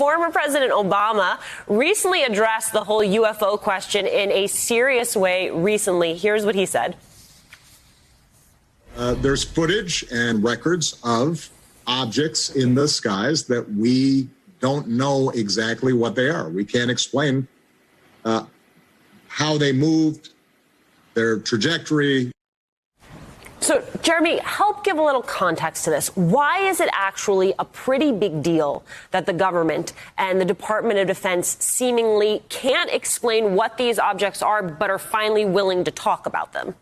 Former President Obama recently addressed the whole UFO question in a serious way recently. Here's what he said. There's footage and records of objects in the skies that we don't know exactly what they are. We can't explain how they moved, their trajectory. So, Jeremy, help give a little context to this. Why is it actually a pretty big deal that the government and the Department of Defense seemingly can't explain what these objects are, but are finally willing to talk about them?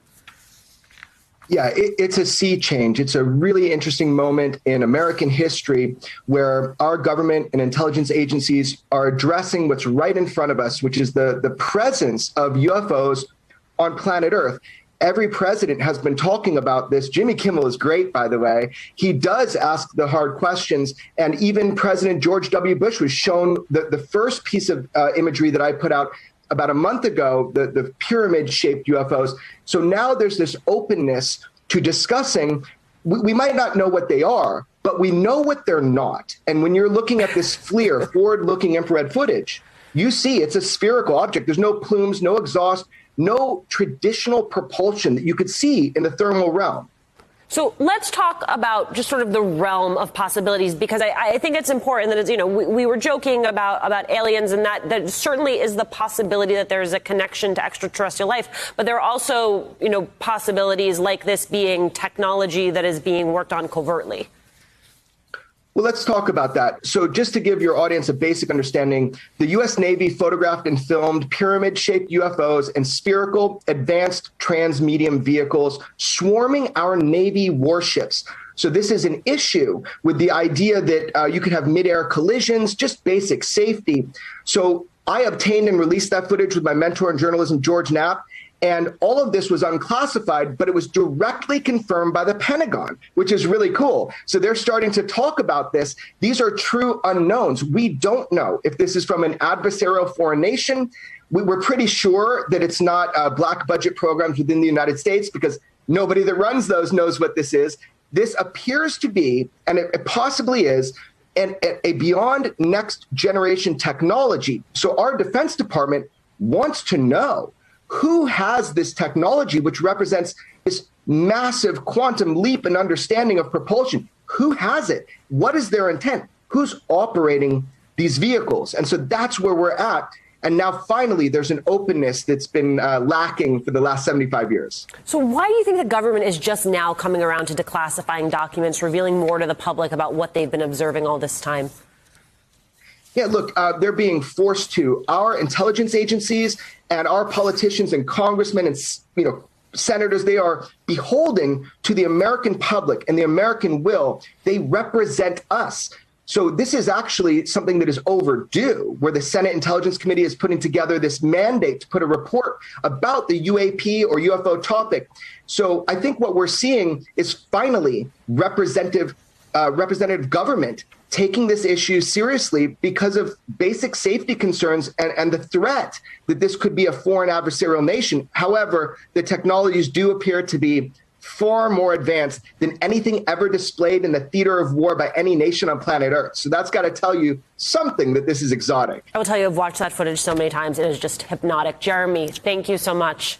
Yeah, it's a sea change. It's a really interesting moment in American history where our government and intelligence agencies are addressing what's right in front of us, which is the presence of UFOs on planet Earth. Every president has been talking about this. Jimmy Kimmel is great, by the way. He does ask the hard questions. And even President George W. Bush was shown the first piece of imagery that I put out about a month ago, the pyramid-shaped UFOs. So now there's this openness to discussing. We might not know what they are, but we know what they're not. And when you're looking at this FLIR, forward-looking infrared footage, you see it's a spherical object. There's no plumes, no exhaust, no traditional propulsion that you could see in the thermal realm. So let's talk about just sort of the realm of possibilities, because I think it's important that it's, we were joking about aliens, and that certainly is the possibility that there's a connection to extraterrestrial life. But there are also, possibilities like this being technology that is being worked on covertly. Well, let's talk about that. So just to give your audience a basic understanding, the U.S. Navy photographed and filmed pyramid-shaped UFOs and spherical advanced transmedium vehicles swarming our Navy warships. So this is an issue with the idea that you could have mid-air collisions, just basic safety. So I obtained and released that footage with my mentor in journalism, George Knapp. And all of this was unclassified, but it was directly confirmed by the Pentagon, which is really cool. So they're starting to talk about this. These are true unknowns. We don't know if this is from an adversarial foreign nation. We're pretty sure that it's not black budget programs within the United States, because nobody that runs those knows what this is. This appears to be, and it possibly is, a beyond next generation technology. So our Defense Department wants to know who has this technology, which represents this massive quantum leap in understanding of propulsion. Who has it? What is their intent? Who's operating these vehicles? And so that's where we're at. And now finally, there's an openness that's been lacking for the last 75 years. So why do you think the government is just now coming around to declassifying documents, revealing more to the public about what they've been observing all this time? Yeah, look, they're being forced to. Our intelligence agencies and our politicians and congressmen and senators, they are beholden to the American public and the American will. They represent us. So this is actually something that is overdue, where the Senate Intelligence Committee is putting together this mandate to put a report about the UAP or UFO topic. So I think what we're seeing is finally representative government taking this issue seriously because of basic safety concerns and the threat that this could be a foreign adversarial nation. However, the technologies do appear to be far more advanced than anything ever displayed in the theater of war by any nation on planet Earth. So that's got to tell you something that this is exotic. I will tell you, I've watched that footage so many times. It is just hypnotic. Jeremy, thank you so much.